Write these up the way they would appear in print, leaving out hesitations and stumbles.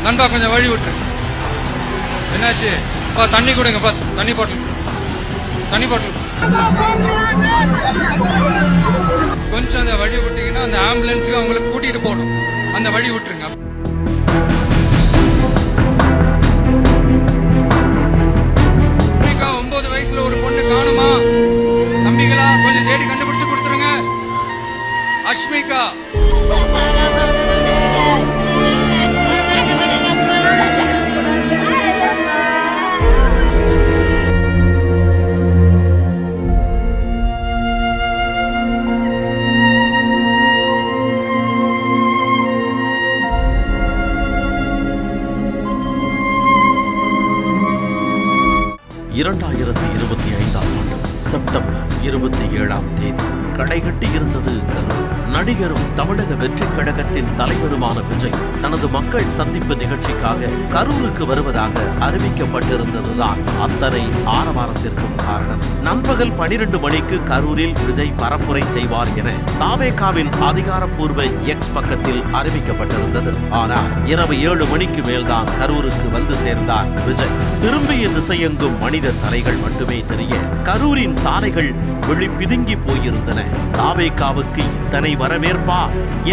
நண்பா கொஞ்சம் வழி விட்டுரு. என்னாச்சு? தண்ணி கொடுங்கப்பா. தண்ணி பாட்டில் கொஞ்சம் அந்த வழி விட்டீங்கன்னா அந்த ஆம்புலன்ஸுக்கு அவங்களுக்கு கூட்டிட்டு போகணும். அந்த வழி விட்டுருங்க. ஒரு பொண்ணு காணுமா தம்பிகளா? கொஞ்சம் தேடி கண்டுபிடிச்சு கொடுத்துருங்க. அஷ்மிகா செப்டம்பர் 27 கடைகட்டி இருந்தது கரூர். நடிகரும் தமிழக வெற்றிக் கழகத்தின் தலைவருமான விஜய் தனது மக்கள் சந்திப்பு நிகழ்ச்சிக்காக கரூருக்கு வருவதாக அறிவிக்கப்பட்டிருந்ததுதான் அத்தனை ஆரவாரத்திற்கும் காரணம். நண்பகல் 12 மணிக்கு கரூரில் விஜய் பரப்புரை செய்வார் என தாவேகாவின் அதிகாரப்பூர்வ எக்ஸ் பக்கத்தில் அறிவிக்கப்பட்டிருந்தது. ஆனால் இரவு 7 மணிக்கு மேல்தான் கரூருக்கு வந்து சேர்ந்தார் விஜய். திரும்பிய திசையெங்கும் மனித தலைகள் மட்டுமே தெரிய கரூரின் சாலைகள் விழி பிதுங்கி போயிருந்தன. தாவேகாவுக்கு இத்தனை வரவேற்பா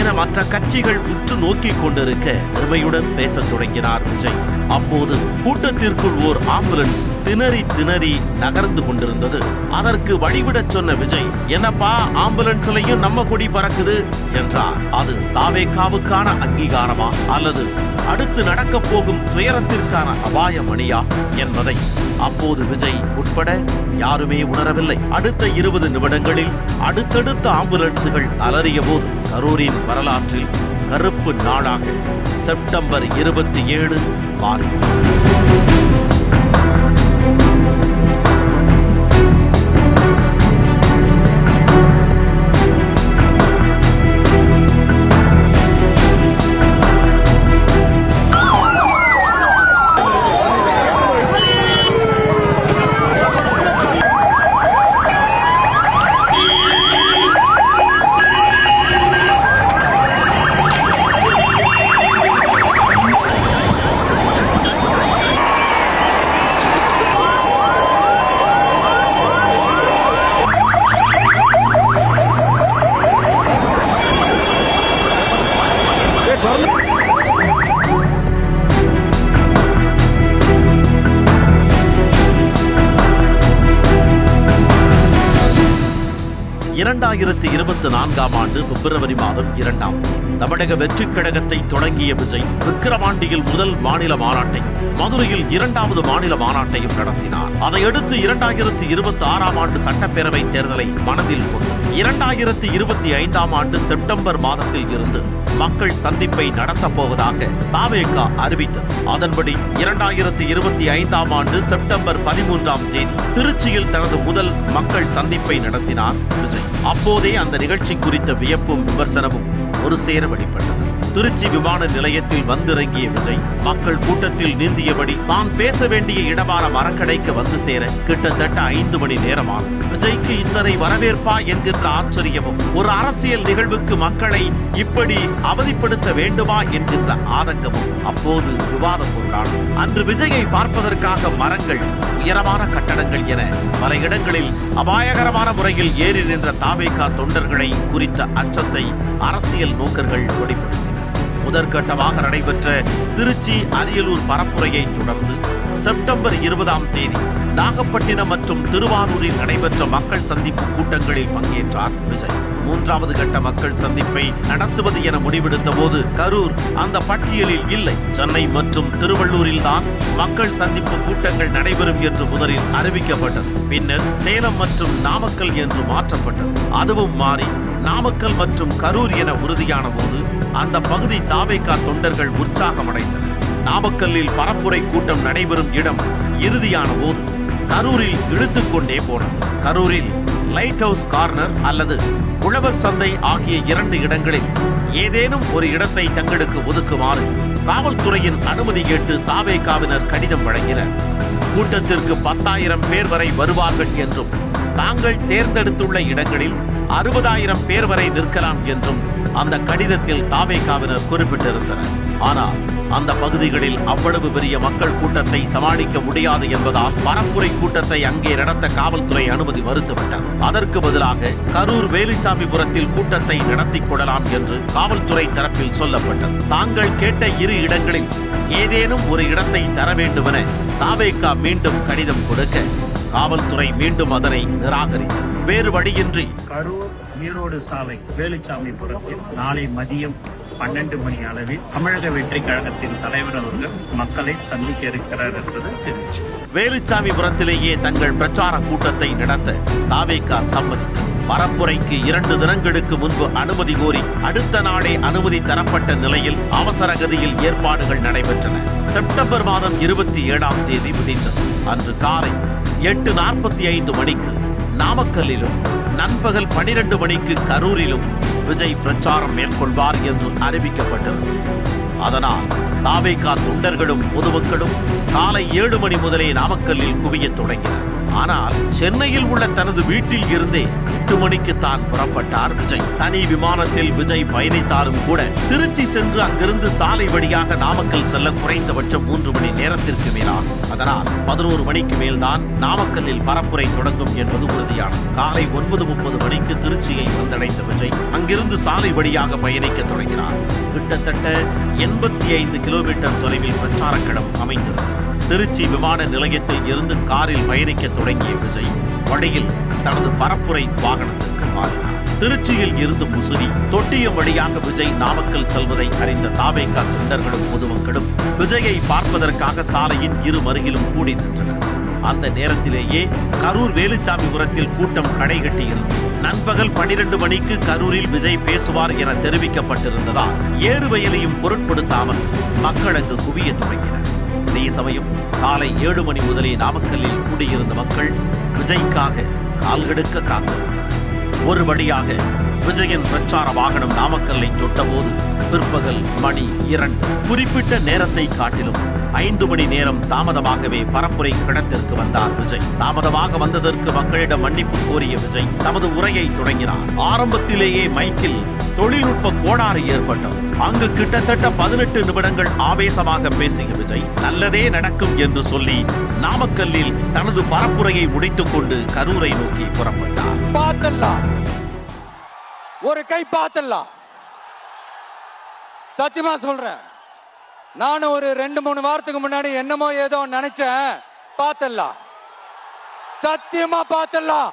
என மற்ற கட்சிகள் உற்று நோக்கிக் கொண்டிருக்க பெருமையுடன் பேசத் தொடங்கினார் விஜய். அப்போது கூட்டத்திற்குள் ஓர் ஆம்புலன்ஸ் திணறி நகர்ந்து கொண்டிருந்தது. அதற்கு வழிவிடச் சொன்ன விஜய், என்னப்பா ஆம்புலன்ஸ்லையும் நம்ம கொடி பறக்குது என்றார். அது தாவேகாவுக்கான அங்கீகாரமா அல்லது அடுத்து நடக்கப் போகும் துயரத்திற்கான அபாய மணியா என்பதை அப்போது விஜய் உட்பட யாருமே உணரவில்லை. அடுத்த 20 நிமிடங்களில் அடுத்தடுத்த ஆம்புலன்ஸுகள் அலறிய போது கரூரின் வரலாற்றில் கருப்பு நாளாக செப்டம்பர் 27 மாறியது. ஆண்டு பிப்ரவரி மாதம் 2ஆம் தேதி தமிழக வெற்றிக் கழகத்தை தொடங்கிய விஜய் விக்கிரவாண்டியில் முதல் மாநில மாநாட்டையும் மதுரையில் 2வது மாநில மாநாட்டையும் நடத்தினார். அதையடுத்து 2026ஆம் ஆண்டு சட்டப்பேரவை தேர்தலை மனதில் கொண்டு 2025ஆம் ஆண்டு செப்டம்பர் மாதத்தில் இருந்து மக்கள் சந்திப்பை நடத்தப் போவதாக தாவேகா அறிவித்தது. அதன்படி 2025ஆம் ஆண்டு செப்டம்பர் 13ஆம் தேதி திருச்சியில் தனது முதல் மக்கள் சந்திப்பை நடத்தினார் விஜய். அப்போதே அந்த நிகழ்ச்சி குறித்த வியப்பும் விமர்சனமும் ஒரு சேர வெளிப்பட்டது. திருச்சி விமான நிலையத்தில் வந்திறங்கிய விஜய் மக்கள் கூட்டத்தில் நீந்தியபடி தான் பேச வேண்டிய இடமான மரக்கடைக்கு வந்து சேர கிட்டத்தட்ட 5 மணி நேரமானது. விஜய்க்கு இத்தனை வரவேற்பா என்கின்ற ஆச்சரியமும், ஒரு அரசியல் நிகழ்வுக்கு மக்களை இப்படி அவதிப்படுத்த வேண்டுமா என்கின்ற ஆதங்கமும் அப்போது விவாத பொருளானது. அன்று விஜயை பார்ப்பதற்காக மரங்கள், உயரமான கட்டடங்கள் என பல இடங்களில் அபாயகரமான முறையில் ஏறி நின்ற தாவேகா தொண்டர்களை குறித்த அச்சத்தை அரசியல் நோக்கர்கள் வெளிப்படுத்தினர். முதற்கட்டமாக நடைபெற்ற திருச்சி அரியலூர் பரப்புரையை தொடர்ந்து செப்டம்பர் 20ஆம் தேதி நாகப்பட்டினம் மற்றும் திருவாரூரில் நடைபெற்ற மக்கள் சந்திப்பு கூட்டங்களில் பங்கேற்றார் விஜய். 3வது கட்ட மக்கள் சந்திப்பை நடத்துவது என முடிவெடுத்த போது கரூர் அந்த பட்டியலில் இல்லை. சென்னை மற்றும் திருவள்ளூரில் தான் மக்கள் சந்திப்பு கூட்டங்கள் நடைபெறும் என்று முதலில் அறிவிக்கப்பட்டது. பின்னர் சேலம் மற்றும் நாமக்கல் என்று மாற்றப்பட்டது. அதுவும் மாறி நாமக்கல் மற்றும் கரூர் என உறுதியான போது அந்த பகுதி தாவேகா தொண்டர்கள் உற்சாகமடைந்தனர். நாமக்கல்லில் பரப்புரை கூட்டம் நடைபெறும் இடம் இறுதியான போது கரூரில் இழுத்துக்கொண்டே போனது. கரூரில் லைட் ஹவுஸ் கார்னர் அல்லது உழவர் சந்தை ஆகிய 2 இடங்களில் ஏதேனும் ஒரு இடத்தை தங்களுக்கு ஒதுக்குமாறு காவல்துறையின் அனுமதி கேட்டு தாவேகாவினர் கடிதம் வழங்கினர். கூட்டத்திற்கு 10,000 பேர் வரை வருவார்கள் என்றும் தாங்கள் தேர்ந்தெடுத்துள்ள இடங்களில் 60,000 பேர் வரை நிற்கலாம் என்றும் அந்த கடிதத்தில் தாவேகாவினர் குறிப்பிட்டிருந்தனர். ஆனால் அந்த பகுதிகளில் அவ்வளவு பெரிய மக்கள் கூட்டத்தை சமாளிக்க முடியாது என்பதால் பரப்புரை கூட்டத்தை அங்கே நடத்த காவல்துறை அனுமதி மறுத்துவிட்டது. அதற்கு பதிலாக கரூர் வேலுச்சாமிபுரத்தில் கூட்டத்தை நடத்திக் கொள்ளலாம் என்று காவல்துறை தரப்பில் சொல்லப்பட்டது. தாங்கள் கேட்ட 2 இடங்களில் ஏதேனும் ஒரு இடத்தை தர வேண்டுமென தாவேகா மீண்டும் கடிதம் கொடுக்க காவல்துறை மீண்டும் அதனை நிராகரித்தது. வேறு வழியின்றி கரூர் ஈரோடு சாலை வேலுச்சாமிபுரத்தில் நாளை மதியம் 12 மணி அளவில் தமிழக வெற்றி கழகத்தின் தலைவர் அவர்கள் மக்களை சந்திக்க இருக்கிறார் என்பது தெரிவிச்சு. வேலுச்சாமிபுரத்திலேயே தங்கள் பிரச்சார கூட்டத்தை நடத்த தாவேகா சம்மதித்தது. பரப்புரைக்கு 2 தினங்களுக்கு முன்பு அனுமதி கோரி அடுத்த நாளே அனுமதி தரப்பட்ட நிலையில் அவசர கதியில் ஏற்பாடுகள் நடைபெற்றன. செப்டம்பர் மாதம் 27ஆம் தேதி முடிந்தது. அன்று காலை 8:45 மணிக்கு நாமக்கல்லிலும் நண்பகல் 12 மணிக்கு கரூரிலும் விஜய் பிரச்சாரம் மேற்கொள்வார் என்று அறிவிக்கப்பட்டிருந்தது. அதனால் தாவேகா தொண்டர்களும் பொதுமக்களும் காலை 7 மணி முதலே நாமக்கல்லில் குவியத் தொடங்கினர். ஆனால் சென்னையில் உள்ள தனது வீட்டில் இருந்தே 8 மணிக்கு தான் புறப்பட்டார் விஜய். தனி விமானத்தில் விஜய் பயணித்தாலும் கூட திருச்சி சென்று அங்கிருந்து சாலை வழியாக நாமக்கல் செல்ல குறைந்தபட்சம் 3 மணி நேரத்திற்கு மேலாகும். அதனால் 11 மணிக்கு மேல்தான் நாமக்கல்லில் பரப்புரை தொடங்கும் என்பது உறுதியானது. காலை 9:30 மணிக்கு திருச்சியை வந்தடைந்த விஜய் அங்கிருந்து சாலை வழியாக பயணிக்க தொடங்கினார். கிட்டத்தட்ட 85 கிலோமீட்டர் தொலைவில் பிரச்சாரக்களம் அமைந்திருந்தது. திருச்சி விமான நிலையத்தில் இருந்து காரில் பயணிக்க தொடங்கிய விஜய் வழியில் தனது பரப்புரை வாகனத்திற்கு மாறினார். திருச்சியில் இருந்து முசிறி தொட்டியம் வழியாக விஜய் நாமக்கல் செல்வதை அறிந்த தாவேகா தொண்டர்களும் பொதுமக்களும் விஜயை பார்ப்பதற்காக சாலையின் இரு மருகிலும் கூடி நின்றனர். அந்த நேரத்திலேயே கரூர் வேலுச்சாமிபுரத்தில் கூட்டம் கடைகட்டியிருந்தது. நண்பகல் 12 மணிக்கு கரூரில் விஜய் பேசுவார் என தெரிவிக்கப்பட்டிருந்ததால் ஏறு வயலையும் பொருட்படுத்தாமல் மக்கள் அங்கு குவிய தொடங்கினர். அதே சமயம் காலை 7 மணி முதலே நாமக்கல்லில் கூடியிருந்த மக்கள் விஜய்க்காக கால்கெடுக்க காத்திருந்தனர். ஒரு வழியாக விஜயின் பிரச்சார வாகனம் நாமக்கல்லை தொட்டபோது பிற்பகல் மணி 2. குறிப்பிட்ட நேரத்தை காட்டிலும் 5 மணி நேரம் தாமதமாகவே பரப்புரை களத்திற்கு வந்தார் விஜய். தாமதமாக வந்ததற்கு மக்களிடம் மன்னிப்பு கோரிய விஜய் தமது உரையை தொடங்கினார். ஆரம்பத்திலேயே மைக்கில் தொழில்நுட்ப கோளாறு ஏற்பட்டது. அங்கு கிட்டத்தட்ட 18 நிமிடங்கள் ஆவேசமாக பேசிய விஜய் நல்லதே நடக்கும் என்று சொல்லி நாமக்கல்லில் தனது பரப்புரையை முடித்துக் கொண்டு கரூரை நோக்கி புறப்பட்டார். ஒரு கை பார்த்தலாம், சத்தியமா சொல்றேன். நானும் ஒரு 2-3 வாரத்துக்கு முன்னாடி என்னமோ ஏதோ நினைச்சேன். பார்த்தலாம், சத்தியமா பார்த்தலாம்.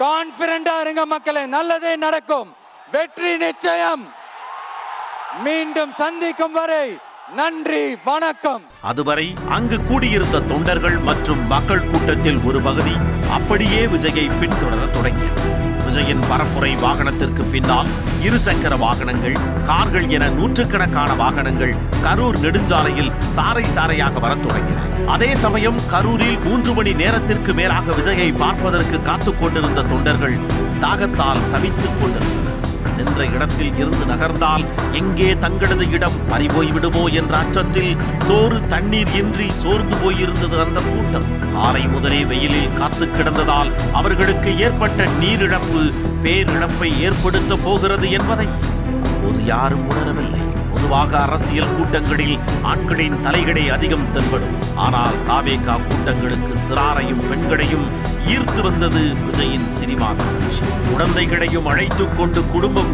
கான்பிடண்டா இருங்க மக்களே, நல்லதே நடக்கும், வெற்றி நிச்சயம். மீண்டும் சந்திக்கும் வரை நன்றி, வணக்கம். அதுவரை அங்கு கூடியிருந்த தொண்டர்கள் மற்றும் மக்கள் கூட்டத்தில் ஒரு பகுதி அப்படியே விஜயை பின்தொடர தொடங்கியது. விஜயின் பரப்புரை வாகனத்திற்கு பின்னால் 2 சக்கர வாகனங்கள், கார்கள் என நூற்றுக்கணக்கான வாகனங்கள் கரூர் நெடுஞ்சாலையில் சாறை சாறையாக வரத் தொடங்கின. அதே சமயம் கரூரில் 3 மணி நேரத்திற்கு மேலாக விஜயை பார்ப்பதற்கு காத்துக் கொண்டிருந்த தொண்டர்கள் தாகத்தால் தவித்துக் கொண்டிருந்தனர். நின்ற இடத்தில் இருந்து நகர்ந்தால் எங்கே தங்களது இடம் பறிபோய் விடுமோ என்ற அச்சத்தில் சோறு தண்ணீர் இன்றி சோர்ந்து போயிருந்தது அந்த கூட்டம். காலை முதலே வெயிலில் காத்து கிடந்ததால் அவர்களுக்கு ஏற்பட்ட நீரிழப்பு பேரிழப்பை ஏற்படுத்த போகிறது என்பதை அப்போது யாரும் உணரவில்லை. பொதுவாக அரசியல் கூட்டங்களில் ஆண்களின் தலைகளே அதிகம் தென்படும். ஆனால் தாவேகா கூட்டங்களுக்கு சிறாரையும் பெண்களையும் ஈர்த்து வந்தது விஜயின் சினிமா காட்சி. குழந்தைகளையும் அழைத்துக் கொண்டு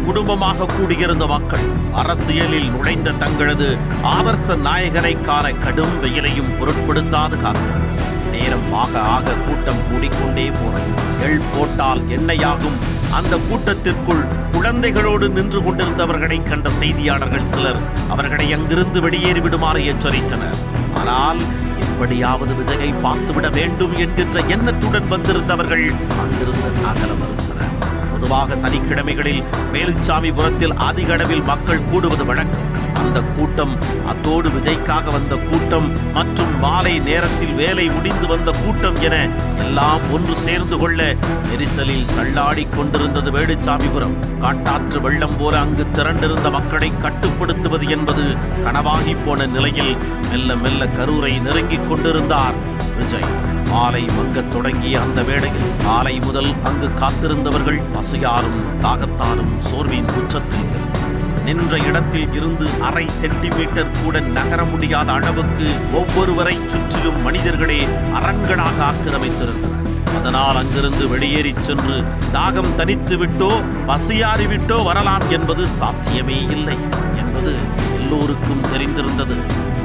குடும்பமாக கூடியிருந்த மக்கள் அரசியலில் நுழைந்த தங்களது ஆதர்ச நாயகனை காண கடும் வெயிலையும் பொருட்படுத்தாது காத்திருந்தனர். நேரம் ஆக கூட்டம் கூடிக்கொண்டே போனது. எள் போட்டால் எண்ணெயாகும் அந்த கூட்டத்திற்குள் குழந்தைகளோடு நின்று கொண்டிருந்தவர்களை கண்ட செய்தியாளர்கள் சிலர் அவர்களை அங்கிருந்து வெளியேறிவிடுமாறு எச்சரித்தனர். ஆனால் எப்படியாவது விஜயை பார்த்துவிட வேண்டும் என்கின்ற எண்ணத்துடன் வந்திருந்தவர்கள் அங்கிருந்து அகல மறுத்தனர். பொதுவாக சனிக்கிழமைகளில் வேலுச்சாமிபுரத்தில் அதிக அளவில் மக்கள் கூடுவது வழக்கம். அந்த கூட்டம், அத்தோடு விஜய்க்காக வந்த கூட்டம் மற்றும் மாலை நேரத்தில் வேலை முடிந்து வந்த கூட்டம் என எல்லாம் ஒன்று சேர்ந்து கொள்ள நெரிசலில் தள்ளாடி கொண்டிருந்தது வேலுச்சாமிபுரம். காட்டாற்று வெள்ளம் போல அங்கு திரண்டிருந்த மக்களை கட்டுப்படுத்துவது என்பது கனவாகி போன நிலையில் மெல்ல மெல்ல கரூரை நெருங்கிக் கொண்டிருந்தார் விஜய். மாலை மங்கத் தொடங்கிய அந்த வேளையில் காலை முதல் அங்கு காத்திருந்தவர்கள் பசியாலும் தாகத்தாலும் சோர்வின் உச்சத்தில் இருந்தனர். நின்ற இடத்தில் இருந்து அரை சென்டிமீட்டர் கூட நகர முடியாத அளவுக்கு ஒவ்வொருவரை சுற்றிலும் மனிதர்களே அரண்களாக ஆக்கிரமித்திருந்தனர். அதனால் அங்கிருந்து வெளியேறிச் சென்று தாகம் தனித்து விட்டோ பசியாறி விட்டோ வரலாம் என்பது சாத்தியமே இல்லை என்பது எல்லோருக்கும் தெரிந்திருந்தது.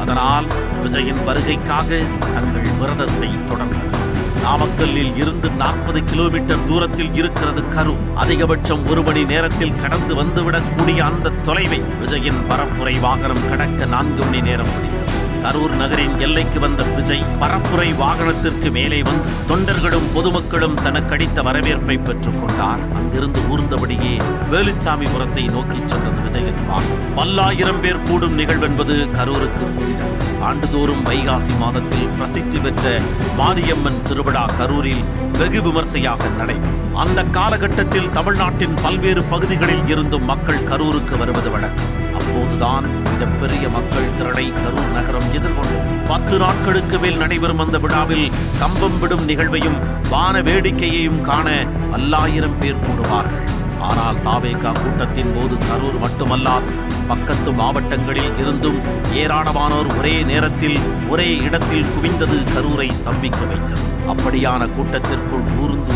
அதனால் விஜயின் வருகைக்காக தங்கள் விரதத்தை தொடர்ந்தனர். நாமக்கல்லில் இருந்து 40 கிலோமீட்டர் தூரத்தில் இருக்கிறது கரூர். அதிகபட்சம் 1 மணி நேரத்தில் கடந்து வந்துவிடக்கூடிய அந்த தொலைவை விஜயின் பரப்புரை வாகனம் கடக்க 4 மணி நேரம் பிடித்தது. கரூர் நகரின் எல்லைக்கு வந்த விஜய் பரப்புரை வாகனத்திற்கு மேலே வந்து தொண்டர்களும் பொதுமக்களும் தனக்கடித்த வரவேற்பை பெற்றுக் கொண்டார். அங்கிருந்து ஊர்ந்தபடியே வேலுச்சாமிபுரத்தை நோக்கி சென்றது விஜயின் வாகனம். பல்லாயிரம் பேர் கூடும் நிகழ்வென்பது கரூருக்கு புதிதல்ல. ஆண்டுதோறும் வைகாசி மாதத்தில் பிரசித்தி பெற்ற மாரியம்மன் திருவிழா கரூரில் வெகு விமர்சையாக நடைபெறும். அந்த காலகட்டத்தில் தமிழ்நாட்டின் பல்வேறு பகுதிகளில் இருந்தும் மக்கள் கரூருக்கு வருவது வழக்கம். அப்போதுதான் மிகப்பெரிய மக்கள் திரளை கரூர் நகரம் எதிர்கொண்டது. 10 நாட்களுக்கு மேல் நடைபெறும் அந்த விழாவில் கம்பம் விடும் நிகழ்வையும் வான வேடிக்கையையும் காண பல்லாயிரம் பேர் கூடுவார்கள். ஆனால் தாவேகா கூட்டத்தின் போது கரூர் மட்டுமல்லாது பக்கத்து மாவட்டங்களில் இருந்தும் ஏராளமானோர் ஒரே நேரத்தில் ஒரே இடத்தில் குவிந்தது கரூரை சம்பிக்க வைத்தது. அப்படியான கூட்டத்திற்குள்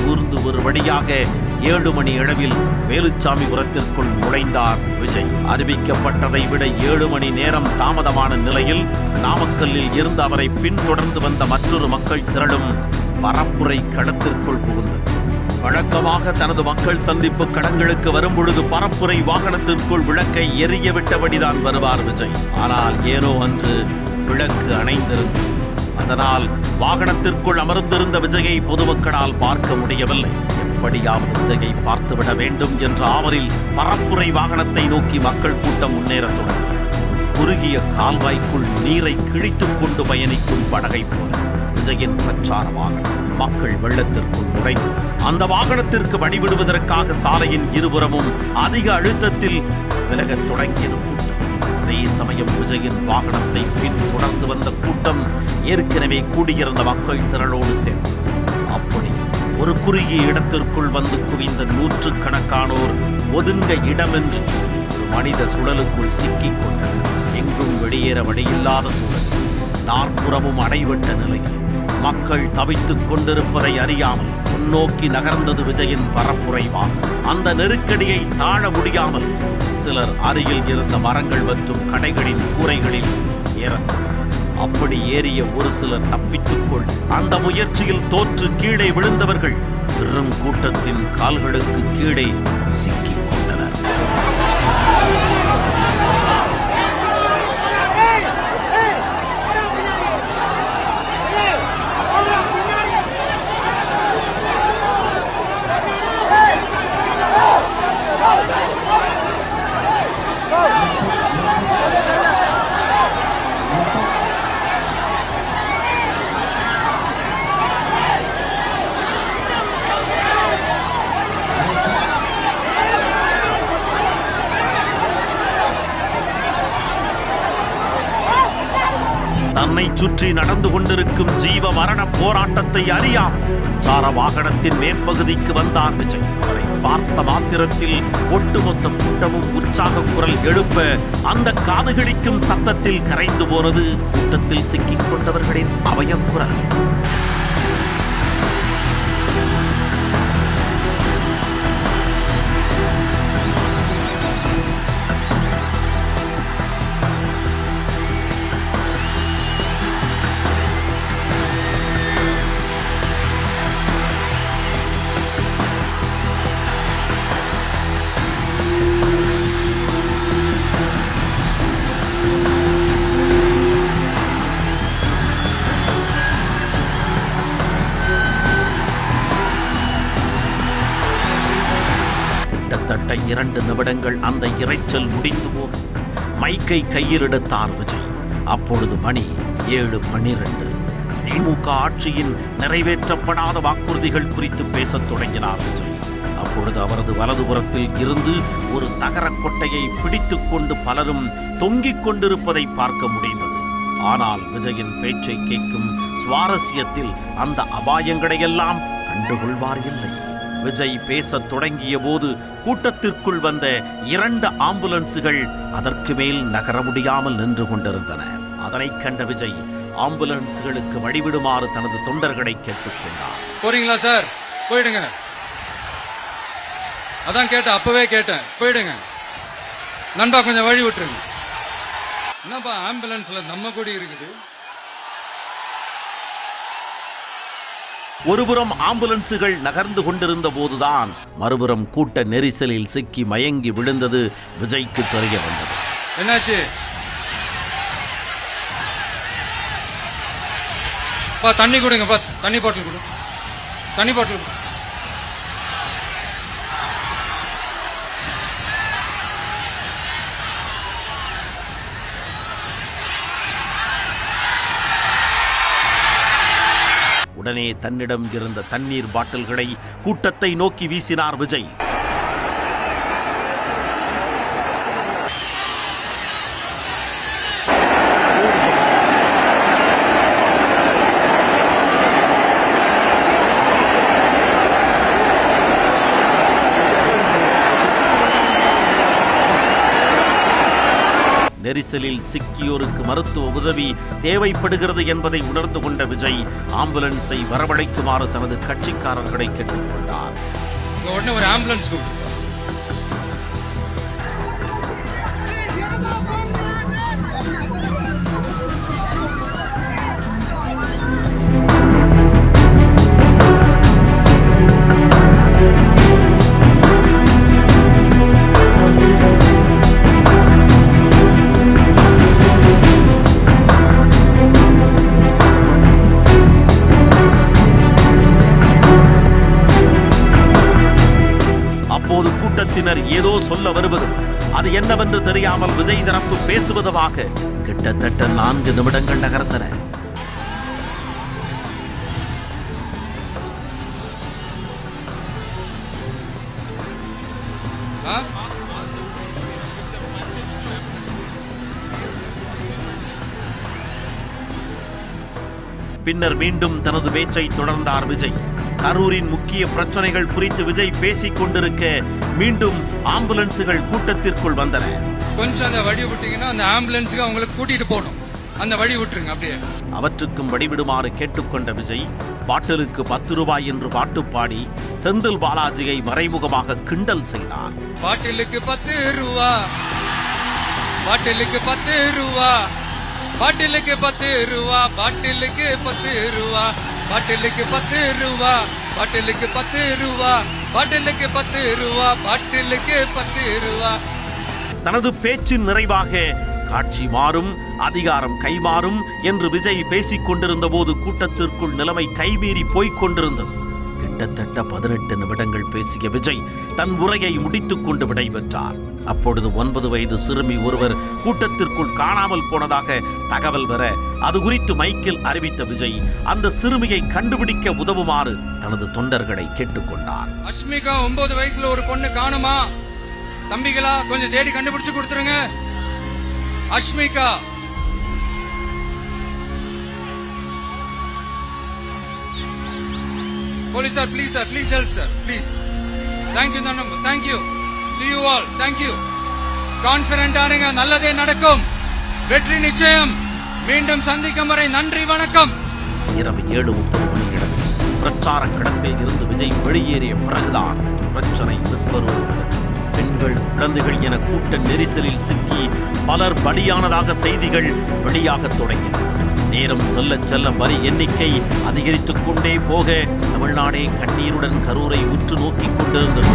ஊர்ந்து ஒரு வழியாக 7 மணி அளவில் வேலுச்சாமிபுரத்திற்குள் நுழைந்தார் விஜய். அறிவிக்கப்பட்டதை விட 7 மணி நேரம் தாமதமான நிலையில் நாமக்கல்லில் இருந்து அவரை பின்தொடர்ந்து வந்த மற்றொரு மக்கள் திரளும் பரப்புரை களத்திற்குள் புகுந்தது. வழக்கமாக தனது மக்கள் சந்திப்பு களங்களுக்கு வரும்பொழுது பரப்புரை வாகனத்திற்குள் விளக்கை எரிய விட்டபடிதான் வருவார் விஜய். ஆனால் ஏனோ அன்று விளக்கு அணைந்திருந்தது. அதனால் வாகனத்திற்குள் அமர்ந்திருந்த விஜயை பொதுமக்களால் பார்க்க முடியவில்லை. எப்படியாவது விஜயை பார்த்துவிட வேண்டும் என்ற ஆவலில் பரப்புரை வாகனத்தை நோக்கி மக்கள் கூட்டம் முன்னேறத் தொடங்கியது. குறுகிய கால்வாய்க்குள் நீரை கிழித்துக் கொண்டு பயணிக்கும் படகை போல விஜயின் பிரச்சார வாகனம் மக்கள் வெள்ளத்திற்குள் நுழைந்து அந்த வாகனத்திற்கு வழிவிடுவதற்காக சாலையின் இருபுறமும் அதிக அழுத்தத்தில் விலகத் தொடங்கியது கூட்டம். அதே சமயம் விஜயின் வாகனத்தை பின் தொடர்ந்து வந்த கூட்டம் ஏற்கனவே கூடியிருந்த மக்கள் திரளோடு சேர்ந்தது. அப்படி ஒரு குறுகிய இடத்திற்குள் வந்து குவிந்த 100கணக்கானோர் ஒதுங்க இடமின்றி ஒரு மனித சுழலுக்குள் சிக்கிக் கொண்டனர். எங்கும் வெளியேற வழியில்லாத சூழல், நாற்புறமும் அடைவிட்ட நிலையில் மக்கள் தவித்துக் கொண்டிருப்பதை அறியாமல் முன்னோக்கி நகர்ந்தது விஜயின் பரப்புரை வாகனம். அந்த நெருக்கடியை தாழ முடியாமல் சிலர் அருகில் இருந்த மரங்கள் மற்றும் கடைகளின் கூரைகளில் ஏறத் தொடங்கினர். அப்படி ஏறிய ஒரு சிலர் தப்பித்துக் கொள் அந்த முயற்சியில் தோற்று கீழே விழுந்தவர்கள் பெரும் கூட்டத்தின் கால்களுக்கு கீழே சிக்கிக் கொண்டனர். தன்னை சுற்றி நடந்து கொண்டிருக்கும் ஜீவ மரண போராட்டத்தை அறியாமல் பிரச்சார வாகனத்தின் மேற்பகுதிக்கு வந்தார் விஜய். அவரை பார்த்த மாத்திரத்தில் ஒட்டுமொத்த கூட்டமும் உற்சாக குரல் எழுப்ப அந்த காதுகளிக்கும் சத்தத்தில் கரைந்து போனது கூட்டத்தில் சிக்கிக் கொண்டவர்களின் அவயக்குரல். கிட்டத்தட்ட 2 நிமிடங்கள் அந்த இரைச்சல் முடிந்து போகும். மைக்கை கையில் எடுத்தார் விஜய். அப்பொழுது மணி 7:12. திமுக ஆட்சியின் நிறைவேற்றப்படாத வாக்குறுதிகள் குறித்து பேசத் தொடங்கினார் விஜய். அப்பொழுது அவரது வலதுபுறத்தில் இருந்து ஒரு தகர கொட்டையை பிடித்துக் கொண்டு பலரும் தொங்கிக் கொண்டிருப்பதை பார்க்க முடிந்தது. ஆனால் விஜயின் பேச்சை கேட்கும் சுவாரஸ்யத்தில் அந்த அபாயங்களையெல்லாம் கண்டுகொள்வார் இல்லை. விஜய் பேசத் தொடங்கிய போது கூட்டத்திற்குள் வந்த 2 ஆம்புலன்ஸுகள் அதற்கு மேல் நகர முடியாமல் நின்று கொண்டிருந்தன. அதனைக் கண்ட விஜய் ஆம்புலன்ஸ்களுக்கு வழிவிடுமாறு தனது தொண்டர்களை கேட்டுக்கொண்டார். போறீங்களா சார்? போயிடுங்க. அதான் கேட்டேன், அப்பவே கேட்டேன், போயிடுங்க நண்பா, கொஞ்சம் வழி விட்டுருங்க. என்னப்பா ஆம்புலன்ஸ்ல நம்ம கூடி இருக்குது. ஒருபுறம் ஆம்புலன்ஸுகள் நகர்ந்து கொண்டிருந்த போதுதான் மறுபுறம் கூட்ட நெரிசலில் சிக்கி மயங்கி விழுந்தது விஜய்க்கு தெரிய வந்தது. என்னாச்சு? தண்ணி கொடுங்க, தண்ணி பாட்டில் கொடு, தண்ணி பாட்டில் கொடு. உடனே தன்னிடம் இருந்த தண்ணீர் பாட்டில்களை கூட்டத்தை நோக்கி வீசினார் விஜய். நெரிசலில் சிக்கியோருக்கு மருத்துவ உதவி தேவைப்படுகிறது என்பதை உணர்ந்து கொண்ட விஜய் ஆம்புலன்ஸை வரவழைக்குமாறு தனது கட்சிக்காரர்களை கேட்டுக்கொண்டார். உடனே ஒரு ஆம்புலன்ஸ் கூப்பிட்டு. அப்போது கூட்டத்தினர் ஏதோ சொல்ல வருவதும் அது என்னவென்று தெரியாமல் விஜய் தரப்பு பேசுவதுமாக கிட்டத்தட்ட 4 நிமிடங்கள் நகர்ந்தன. பின்னர் மீண்டும் தனது பேச்சை தொடர்ந்தார் விஜய். கரூரின் முக்கிய பிரச்சனைகள் குறித்து விஜய் பேசிக் கொண்டிருக்க மீண்டும் ஆம்புலன்ஸுகள் கூட்டத்திற்குள் வந்தன. கொஞ்சம் அந்த வழி விட்டீங்கன்னா அந்த ஆம்புலன்ஸுக்கு அவங்களுக்கு கூட்டிட்டு போகணும், அந்த வழி விட்டுருங்க அப்படியே. அவற்றுக்கும் வழிவிடுமாறு கேட்டுக்கொண்ட விஜய் பாட்டிலுக்கு 10 ரூபாய் என்று பாட்டு பாடி செந்தில் பாலாஜியை மறைமுகமாக கிண்டல் செய்தார். பாட்டிலுக்கு 10 ரூபா, பாட்டிலுக்கு 10 ரூபா, பாட்டிலுக்கு 10 ரூபா, பாட்டிலுக்கு 10 ரூபா, பாட்டிலுக்கு 10 ரூபா, பாட்டிலுக்கு 10 ரூபா, பாட்டிலுக்கு 10 ரூபா, பாட்டிலுக்கு 10 ரூபா. தனது பேச்சின் நிறைவாக காட்சி மாறும், அதிகாரம் கைமாறும் என்று விஜய் பேசிக் கொண்டிருந்த போது கூட்டத்திற்குள் நிலைமை கைமீறி போய்க் கொண்டிருந்தது. கிட்டத்தட்ட 18 நிமிடங்கள் பேசிய விஜய் தன் உரையை முடித்துக் கொண்டு விடைபெற்றார். அப்பொழுது 9 வயது சிறுமி ஒருவர் கூட்டத்திற்குள் காணாமல் போனதாக தகவல் வர அது குறித்து மைக்கில் அறிவித்த விஜய் அந்த சிறுமியை கண்டுபிடிக்க உதவுமாறு தனது தொண்டர்களை கேட்டுக்கொண்டார். அஷ்மிகா 9 வயசுல ஒரு பொண்ணு காணுமா? தம்பிகளா கொஞ்சம் தேடி கண்டுபிடிச்சு கொடுத்துருங்க. Ashmika Police sir, please sir, please help sir, please. Thank you நண்பா, thank you. See you all, thank you. Confident ஆருங்க, நல்லதே நடக்கும், வெற்றி நிச்சயம். மீண்டும் சந்திக்கும் வரை நன்றி, வணக்கம். இரவு 7:30 மணியிடவில் பிரச்சார களத்தில் இருந்து விஜய் வெளியேறிய பிறகுதான் பிரச்சனை விஸ்வரூபம் எடுத்தது. பெண்கள், குழந்தைகள் என கூட்ட நெரிசலில் சிக்கி பலர் பலியானதாக செய்திகள் வெளியாகத் தொடங்கின. நேரம் செல்ல செல்ல வரி எண்ணிக்கை அதிகரித்துக் கொண்டே போக தமிழ்நாடே கண்ணீருடன் கரூரை உற்று நோக்கிக் கொண்டிருந்தது.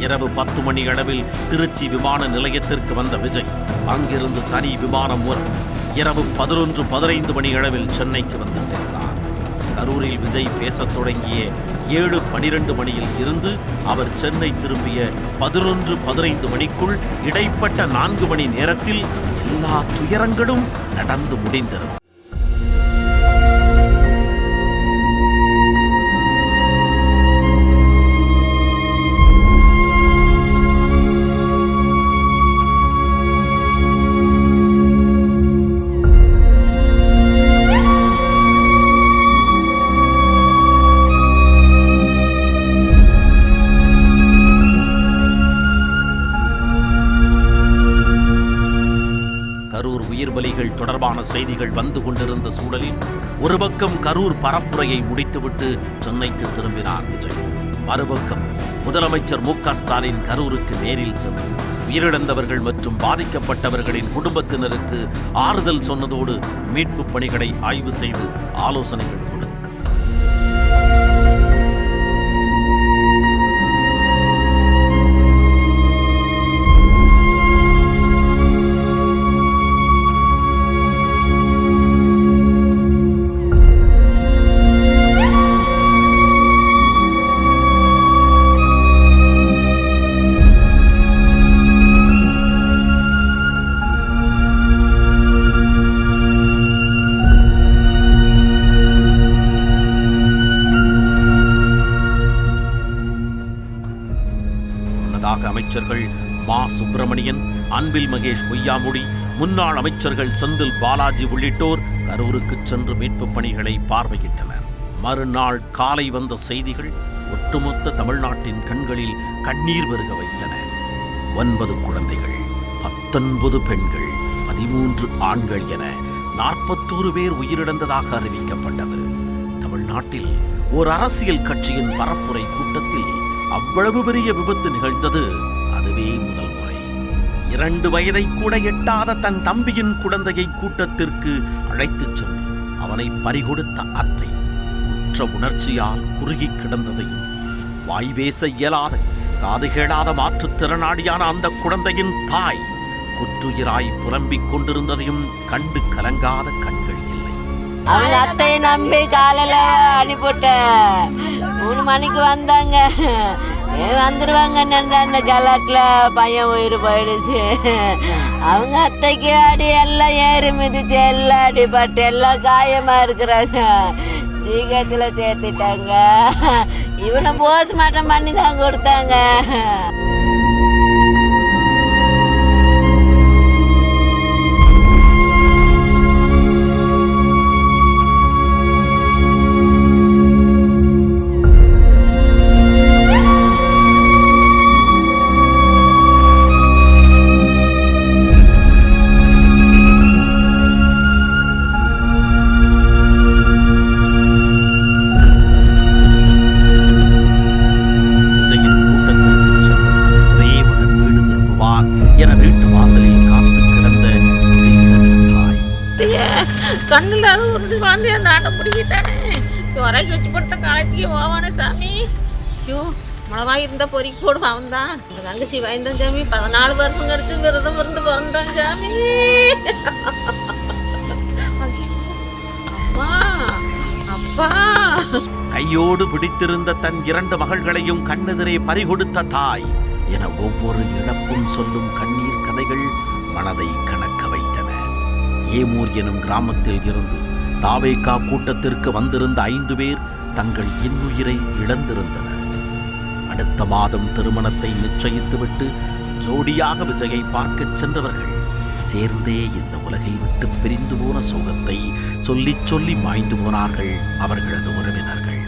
இரவு 10 மணி அளவில் திருச்சி விமான நிலையத்திற்கு வந்த விஜய் அங்கிருந்து தனி விமானம் மூலம் இரவு 11:15 மணி அளவில் சென்னைக்கு வந்து சேர்ந்தார். கரூரில் விஜய் பேசத் தொடங்கிய 7:12 மணியில் இருந்து அவர் சென்னை திரும்பிய 11:15 மணிக்குள் இடைப்பட்ட 4 மணி நேரத்தில் எல்லா துயரங்களும் நடந்து முடிந்தது. கரூர் உயிர்பலிகள் தொடர்பான செய்திகள் வந்து கொண்டிருந்த சூழலில் ஒரு பக்கம் கரூர் பரப்புரையை முடித்துவிட்டு சென்னைக்கு திரும்பினார் விஜய். மறுபக்கம் முதலமைச்சர் மு.க. ஸ்டாலின் கரூருக்கு நேரில் சென்று உயிரிழந்தவர்கள் மற்றும் பாதிக்கப்பட்டவர்களின் குடும்பத்தினருக்கு ஆறுதல் சொன்னதோடு மீட்புப் பணிகளை ஆய்வு செய்து ஆலோசனைகள் கொடுத்தார். அமைச்சர்கள் மா. சுப்பிரமணியன், அன்பில் மகேஷ் பொய்யாமொழி, முன்னாள் அமைச்சர்கள் செந்தில் பாலாஜி உள்ளிட்டோர் கரூருக்கு சென்று மீட்புப் பணிகளை பார்வையிட்டனர். மறுநாள் காலை வந்த செய்திகள் ஒட்டுமொத்த தமிழ்நாட்டின் கண்களில் கண்ணீர் பெருக வைத்தன. 9 குழந்தைகள், 19 பெண்கள், 13 ஆண்கள் என 41 பேர் உயிரிழந்ததாக அறிவிக்கப்பட்டது. தமிழ்நாட்டில் ஒரு அரசியல் கட்சியின் பரப்புரை கூட்டத்தில் அவ்வளவு பெரிய விபத்து நிகழ்ந்தது அதுவே முதல் முறை. 2 வயதை கூட எட்டாத தன் தம்பியின் குழந்தையை கூட்டத்திற்கு அழைத்துச் சென்று அவனை பறிகொடுத்த அத்தை குற்ற உணர்ச்சியால் குறுகி கிடந்ததையும், வாய் பேச இயலாத காது கேளாத மாற்றுத்திறனாளியான அந்த குழந்தையின் தாய் குற்றுயிராய் புலம்பிக் கொண்டிருந்ததையும் கண்டு கலங்காத கண்கள் இல்லை. அவங்க அத்தையை நம்பி காலையில அனுப்பிவிட்ட 3 மணிக்கு வந்தாங்க. வந்துருவாங்கன்னு அந்த கலாட்டில் பையன் உயிர் போயிடுச்சு. அவங்க அத்தைக்கு அடி எல்லாம் ஏறி மிதிச்சு எல்லாம் அடிபட்டு எல்லாம் காயமா இருக்கிறாங்க. ஜிஹெச்சில் சேர்த்துட்டாங்க. இவனை போஸ்ட்மார்ட்டம் பண்ணி தான் கொடுத்தாங்க. கண்ணில் அது ஒரு குழந்தை அந்த ஆட்டை பிடிக்கிட்டானே. உரைக்கு வச்சு கொடுத்த காலேஜுக்கு போவானே சாமி. ஐயோ, மிளகா இருந்தால் பொறிக்கு போடுவான். அவன் தான் இந்த தங்கச்சி வாய்ந்தான் சாமி. 14 வருஷம் கழித்து விரதம் இருந்து பிறந்தான் சாமி. அம்மா, அப்பா. கையோடு பிடித்திருந்த தன் 2 மகள்களையும் கண்ணெதிரே பறிகொடுத்த தாய் என ஒவ்வொரு இழப்பும் சொல்லும் கண்ணீர் கதைகள் மனதை கணக்க வைத்தன. ஏமூர் எனும் கிராமத்தில் இருந்து தாவேகா கூட்டத்திற்கு வந்திருந்த 5 பேர் தங்கள் இன்னுயிரை இழந்திருந்தனர். அடுத்த மாதம் திருமணத்தை நிச்சயித்துவிட்டு ஜோடியாக விஜயை பார்க்கச் சென்றவர்கள் சேர்ந்தே இந்த உலகை விட்டு பிரிந்து போன சோகத்தை சொல்லி சொல்லி மாய்ந்து போனார்கள் அவர்களது உறவினர்கள்.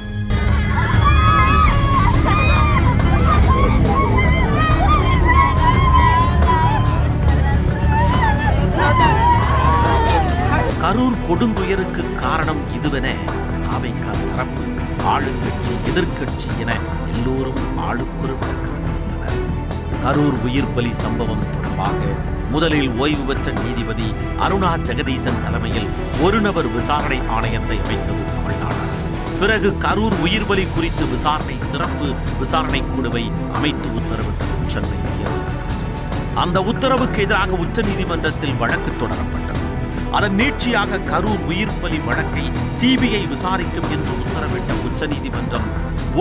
கரூர் கொடுந்துயருக்கு காரணம் இதுவென தாவேகா தரப்பு, ஆளுங்கட்சி, எதிர்க்கட்சி என எல்லோரும் ஆளுக்கொரு விளக்கம் கொடுத்தனர். கரூர் உயிர்பலி சம்பவம் தொடர்பாக முதலில் ஓய்வு பெற்ற நீதிபதி அருணா ஜெகதீசன் தலைமையில் ஒரு நபர் விசாரணை ஆணையத்தை அமைத்தது தமிழ்நாடு அரசு. பிறகு கரூர் உயிர்பலி குறித்து விசாரணை சிறப்பு விசாரணை குழுவை அமைத்து உத்தரவிட்டது சென்னை உயர்நீதிமன்றம். அந்த உத்தரவுக்கு எதிராக உச்சநீதிமன்றத்தில் வழக்கு தொடரப்பட்டது. அதன் நீட்சியாக கரூர் உயிர் பலி வழக்கை சிபிஐ விசாரிக்கும் என்று உத்தரவிட்ட உச்சநீதிமன்றம்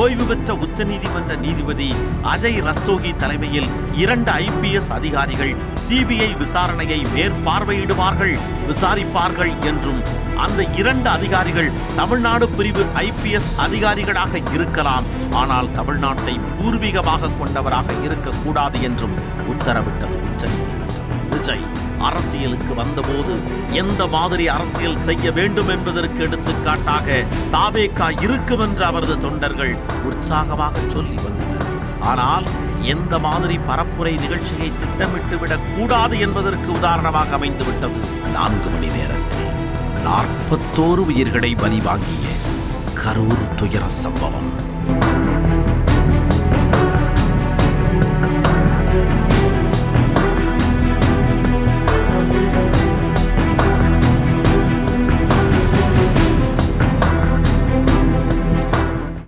ஓய்வு பெற்ற உச்சநீதிமன்ற நீதிபதி அஜய் ரஸ்தோகி தலைமையில் 2 IPS அதிகாரிகள் சிபிஐ விசாரணையை மேற்பார்வையிடுவார்கள், விசாரிப்பார்கள் என்றும் அந்த 2 அதிகாரிகள் தமிழ்நாடு பிரிவு IPS அதிகாரிகளாக இருக்கலாம், ஆனால் தமிழ்நாட்டை பூர்வீகமாக கொண்டவராக இருக்கக்கூடாது என்றும் உத்தரவிட்டது உச்சநீதிமன்றம். விஜய் அரசியலுக்கு வந்தபோது எந்த மாதிரி அரசியல் செய்ய வேண்டும் என்பதற்கு எடுத்துக்காட்டாக தாவேகா இருக்கும் என்று அவரது தொண்டர்கள் உற்சாகமாக சொல்லி வந்தனர். ஆனால் எந்த மாதிரி பரப்புரை நிகழ்ச்சியை திட்டமிட்டு விடக் கூடாது என்பதற்கு உதாரணமாக அமைந்துவிட்டது 4 மணி நேரத்தில் 41 உயிர்களை பலி வாங்கிய கரூர் துயர சம்பவம்.